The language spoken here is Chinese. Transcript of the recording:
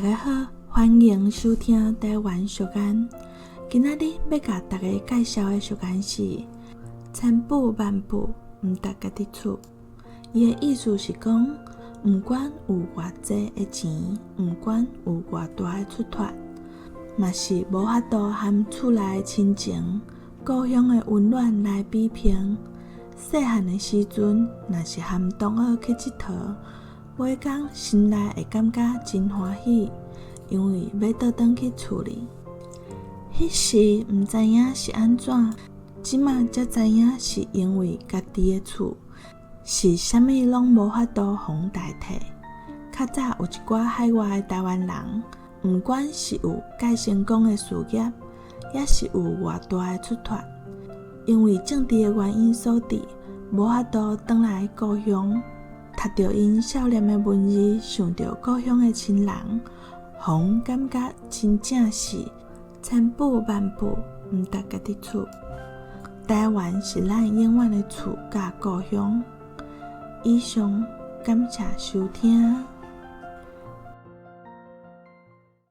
大家好，欢迎收听台湾俗言。今仔日要甲大家介绍的俗言是千步万步毋踏家己厝。伊的意思是讲，毋管有偌济的钱，毋管有偌大的出脱，嘛是无法度和厝内的亲情、故乡的温暖来比拼。细汉的时阵，若是和同学去佚佗，每工心内会感觉真欢喜，因为要倒转去厝里。迄时毋知影是安怎，即马才知影是因为家己的厝是啥物拢无法度互代替。较早有一寡海外的台湾人，毋管是有介成功的事业，也是有偌大的出脱，因为政治的原因所致，无法度转来故乡。读着因少年的文字，想着故乡的亲人，互感觉真正是千步万步毋踏家己厝。台湾是咱永远的厝甲故乡。以上，感谢收听。